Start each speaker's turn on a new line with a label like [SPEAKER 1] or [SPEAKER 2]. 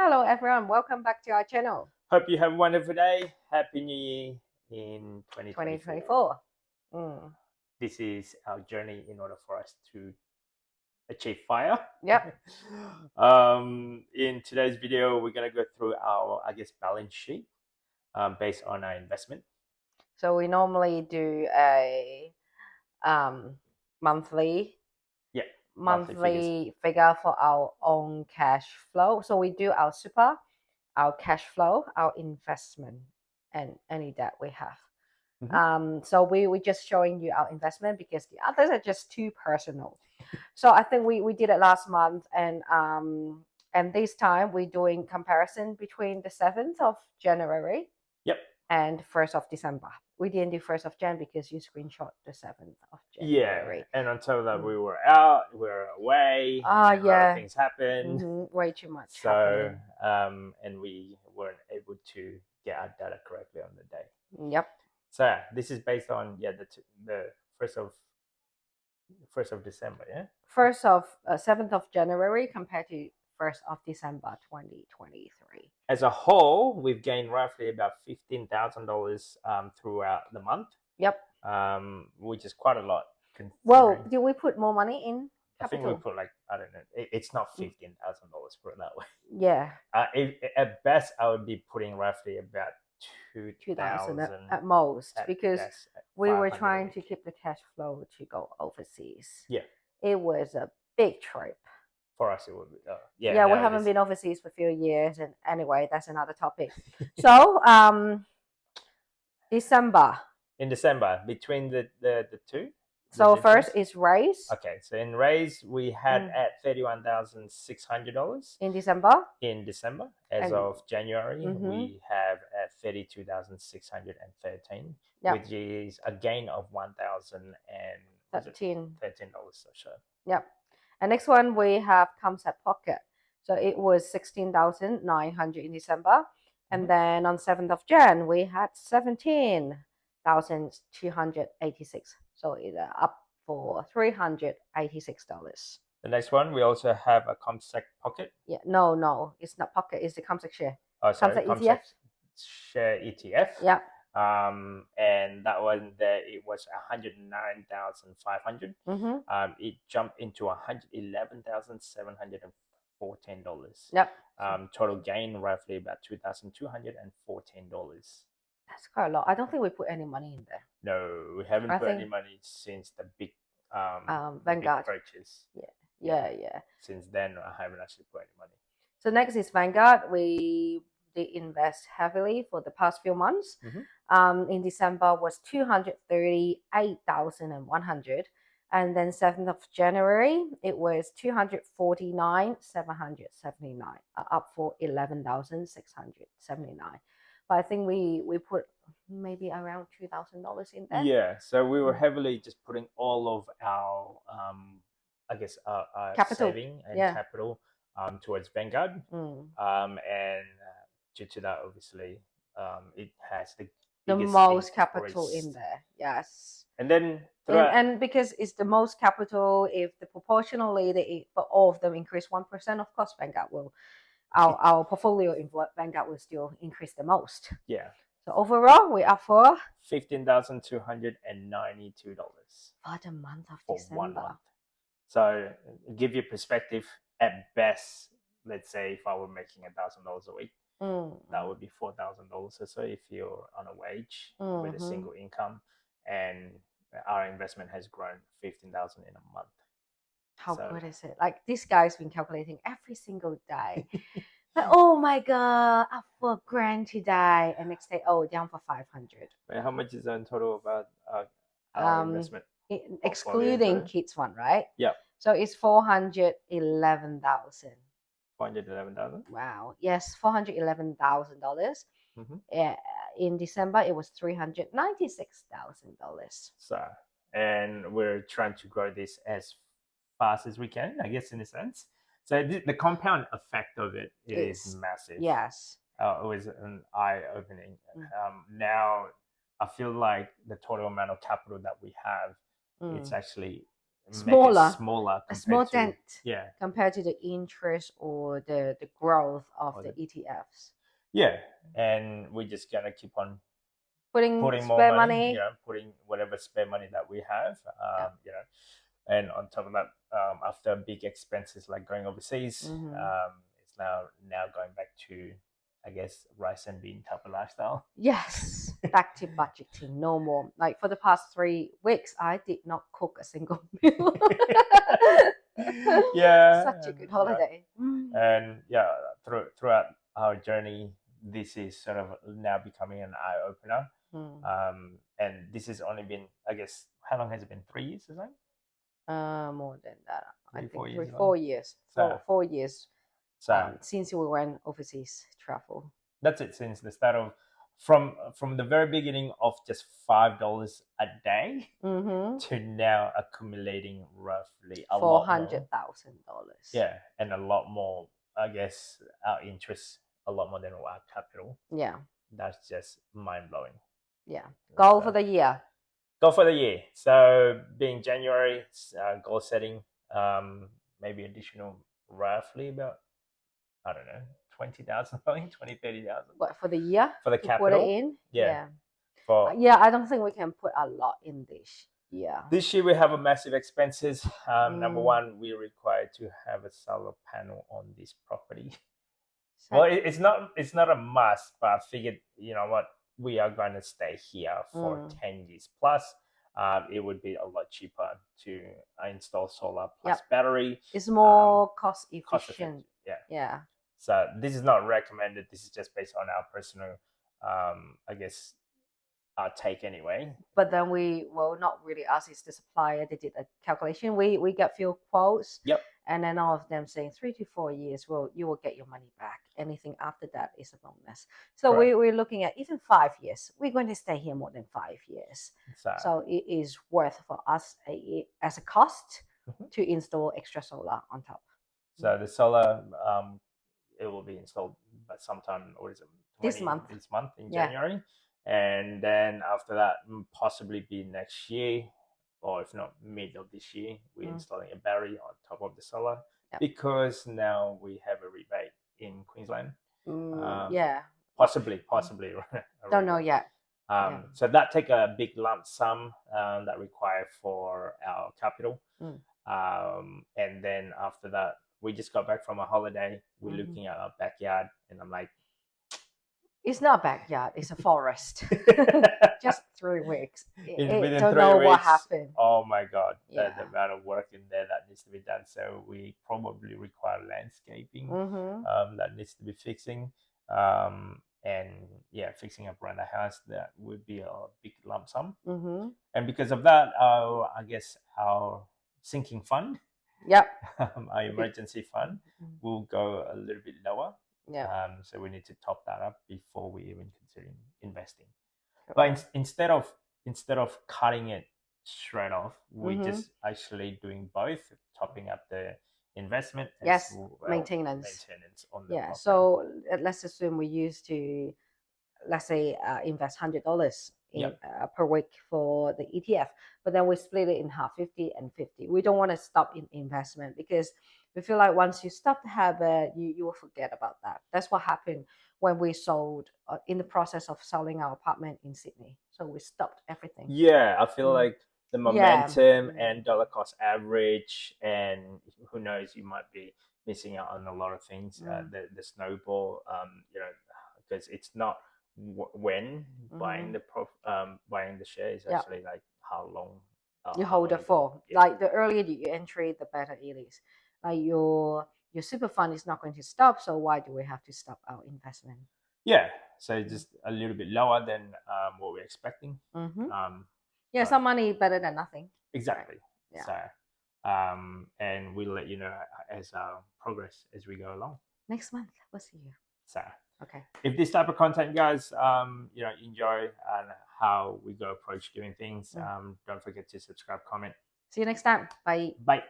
[SPEAKER 1] Hello everyone, welcome back to our channel
[SPEAKER 2] Hope you have a wonderful day. Happy New Year in 2024.
[SPEAKER 1] 2024. Mm.
[SPEAKER 2] This is our journey in order for us to achieve fire.
[SPEAKER 1] Yep.
[SPEAKER 2] In today's video, we're going to go through our, balance sheet based on our investment.
[SPEAKER 1] So we normally do a monthly
[SPEAKER 2] Yeah,
[SPEAKER 1] monthly figure for our own cash flow. So we do our super, our cash flow, our investment, and any debt we have. So we just showing you our investment because the others are just too personal. So I think we did it last month, and this time we're doing comparison between the 7th of January
[SPEAKER 2] Yep.
[SPEAKER 1] and 1st of December. We didn't do 1st of Jan because you screenshot the 7th of January.
[SPEAKER 2] Yeah, and on top of that, we were out, we were away.
[SPEAKER 1] Ah,
[SPEAKER 2] A lot
[SPEAKER 1] yeah.
[SPEAKER 2] of things happened.
[SPEAKER 1] Way too much
[SPEAKER 2] So,
[SPEAKER 1] happening.
[SPEAKER 2] and we weren't able to get our data correctly on the day.
[SPEAKER 1] Yep.
[SPEAKER 2] So this is based on the first of December, yeah.
[SPEAKER 1] 7th of January compared to 1st of December 2023.
[SPEAKER 2] As a whole, we've gained roughly about $15,000 throughout the month.
[SPEAKER 1] Yep.
[SPEAKER 2] Which is quite a lot.
[SPEAKER 1] Well, did we put more money in capital?
[SPEAKER 2] I think we put I don't know. It's not $15,000, put it that way.
[SPEAKER 1] Yeah.
[SPEAKER 2] At best, I would be putting roughly about 2,000
[SPEAKER 1] at most, because we were
[SPEAKER 2] 500
[SPEAKER 1] trying
[SPEAKER 2] each.
[SPEAKER 1] to keep the cash flow to go overseas.
[SPEAKER 2] Yeah.
[SPEAKER 1] It was a big trip.
[SPEAKER 2] For us, it would be.
[SPEAKER 1] Yeah, we haven't been overseas for a few years, and anyway, that's another topic. So, December.
[SPEAKER 2] In December, between the two.
[SPEAKER 1] So first is raise.
[SPEAKER 2] Okay, so in raise we had at $31,600
[SPEAKER 1] in December.
[SPEAKER 2] In December, as of January, we have at $32,613, which is a gain of $1,013. So
[SPEAKER 1] yep. And next one we have comes at pocket. So it was 16,900 in December, and then on 7th of Jan we had 17,286. So it's up for $386.
[SPEAKER 2] The next one, we also have a Comsec Pocket.
[SPEAKER 1] Yeah, no, it's not Pocket. It's the Comsec Share.
[SPEAKER 2] Oh, sorry, Comsec Share ETF.
[SPEAKER 1] Yeah.
[SPEAKER 2] And that one there, it was 109,500. It jumped into $111,714.
[SPEAKER 1] Yep.
[SPEAKER 2] Total gain roughly about $2,214.
[SPEAKER 1] That's quite a lot. I don't think we put any money in there.
[SPEAKER 2] No, we haven't put any money since the big
[SPEAKER 1] Vanguard
[SPEAKER 2] purchase.
[SPEAKER 1] Yeah.
[SPEAKER 2] Since then, I haven't actually put any money.
[SPEAKER 1] So next is Vanguard. We did invest heavily for the past few months. In December was 238,100, and then 7th of January it was 249,779, up for 11,679. But I think we put maybe around $2,000 in there.
[SPEAKER 2] Yeah, so we were heavily just putting all of our, our
[SPEAKER 1] capital.
[SPEAKER 2] saving and capital towards Vanguard. And due to that, obviously, it has the
[SPEAKER 1] most capital in there. Yes.
[SPEAKER 2] And then
[SPEAKER 1] and because it's the most capital, if the proportionally for all of them increase 1%, of course Vanguard will. Our portfolio in Vanguard will still increase the most.
[SPEAKER 2] Yeah.
[SPEAKER 1] So overall, we are for
[SPEAKER 2] $15,292
[SPEAKER 1] for the month of December.
[SPEAKER 2] 1 month. So give you perspective. At best, let's say if I were making $1,000 a week, that would be $4,000 or so if you're on a wage with a single income, and our investment has grown $15,000 in a month.
[SPEAKER 1] How good is it? Like, this guy's been calculating every single day. Like, oh my god, up for $1,000 today, and next day, down for 500.
[SPEAKER 2] Wait, how much is in total about our investment?
[SPEAKER 1] Excluding kids one, right?
[SPEAKER 2] Yeah.
[SPEAKER 1] So it's 411,000.
[SPEAKER 2] 411,000.
[SPEAKER 1] Wow. Yes, $411,000. In December, it was $396,000.
[SPEAKER 2] So, and we're trying to grow this as fast as we can, I guess, in a sense. So the compound effect of it is massive.
[SPEAKER 1] Yes.
[SPEAKER 2] It was an eye-opening. Now I feel like the total amount of capital that we have, it's actually
[SPEAKER 1] smaller,
[SPEAKER 2] smaller
[SPEAKER 1] a small
[SPEAKER 2] compared to
[SPEAKER 1] dent compared to the interest or the growth of the ETFs.
[SPEAKER 2] Yeah, and we're just gonna keep on
[SPEAKER 1] putting
[SPEAKER 2] more
[SPEAKER 1] spare
[SPEAKER 2] money,
[SPEAKER 1] money.
[SPEAKER 2] putting whatever spare money that we have, and on top of that, after big expenses like going overseas, it's now going back to, I guess, rice and bean type of lifestyle.
[SPEAKER 1] Yes, back to budgeting, no more. Like for the past 3 weeks, I did not cook a single meal.
[SPEAKER 2] Yeah,
[SPEAKER 1] such a good holiday.
[SPEAKER 2] And throughout our journey, this is sort of now becoming an eye opener. And this has only been, I guess, how long has it been? 3 years, isn't it?
[SPEAKER 1] More than that. I think
[SPEAKER 2] 4 years.
[SPEAKER 1] 4 years.
[SPEAKER 2] So,
[SPEAKER 1] 4 years.
[SPEAKER 2] So
[SPEAKER 1] since we went overseas travel.
[SPEAKER 2] That's it. Since the start of from the very beginning of just $5 a day to now accumulating roughly
[SPEAKER 1] $400,000.
[SPEAKER 2] Yeah, and a lot more. I guess our interest a lot more than our capital.
[SPEAKER 1] Yeah,
[SPEAKER 2] that's just mind blowing.
[SPEAKER 1] Yeah, goal for the year.
[SPEAKER 2] Goal for the year. So being January, goal setting, maybe additional roughly about, I don't know, 20,000, 30,000.
[SPEAKER 1] What, for the year?
[SPEAKER 2] For the capital?
[SPEAKER 1] Put it in?
[SPEAKER 2] Yeah.
[SPEAKER 1] I don't think we can put a lot in this year.
[SPEAKER 2] This year we have a massive expenses. Number one, we're required to have a solar panel on this property. Well, it's not a must, but I figured, you know what, we are going to stay here for 10 years plus. It would be a lot cheaper to install solar plus battery.
[SPEAKER 1] It's more cost efficient.
[SPEAKER 2] Yeah. So this is not recommended. This is just based on our personal, I guess, our take anyway.
[SPEAKER 1] But then not really us, it's the supplier. They did a calculation. We got few quotes.
[SPEAKER 2] Yep.
[SPEAKER 1] And then all of them saying 3 to 4 years, you will get your money back. Anything after that is a bonus. So we're looking at even 5 years. We're going to stay here more than 5 years. So it is worth for us as a cost to install extra solar on top.
[SPEAKER 2] So the solar, it will be installed sometime, or is it
[SPEAKER 1] this month
[SPEAKER 2] in January, and then after that possibly be next year, or if not mid of this year, we're installing a battery on top of the solar, because now we have a rebate in Queensland. Possibly
[SPEAKER 1] don't know yet.
[SPEAKER 2] So that take a big lump sum that required for our capital, and then after that, we just got back from a holiday. We're looking at our backyard, and I'm like,
[SPEAKER 1] it's not a backyard, it's a forest. Just 3 weeks.
[SPEAKER 2] Within
[SPEAKER 1] don't
[SPEAKER 2] 3
[SPEAKER 1] know
[SPEAKER 2] weeks,
[SPEAKER 1] what happened.
[SPEAKER 2] Oh my God, the amount of work in there that needs to be done. So we probably require landscaping that needs to be fixing. And fixing up around the house, that would be a big lump sum. And because of that, I guess our sinking fund, our emergency fund, will go a little bit lower. So we need to top that up before we even consider investing. But instead of cutting it straight off, we're just actually doing both, topping up the investment as well,
[SPEAKER 1] maintenance
[SPEAKER 2] on the property.
[SPEAKER 1] So let's assume we used to, let's say, invest $100 per week for the ETF, but then we split it in half, 50 and 50. We don't want to stop in investment, because we feel like once you stop the habit, you will forget about that. That's what happened when we sold, in the process of selling our apartment in Sydney. So we stopped everything.
[SPEAKER 2] Yeah, I feel like the momentum and dollar cost average, and who knows, you might be missing out on a lot of things. The snowball, because it's not when buying the share is actually like how long
[SPEAKER 1] you hold it for. Like the earlier you enter, the better it is. Like your super fund is not going to stop, so why do we have to stop our investment?
[SPEAKER 2] So just a little bit lower than what we're expecting.
[SPEAKER 1] Some money better than nothing.
[SPEAKER 2] Exactly. So and we'll let you know as our progress as we go along.
[SPEAKER 1] Next month we'll see you.
[SPEAKER 2] So if this type of content, guys, enjoy how we go approach doing things, don't forget to subscribe, comment.
[SPEAKER 1] See you next time. Bye.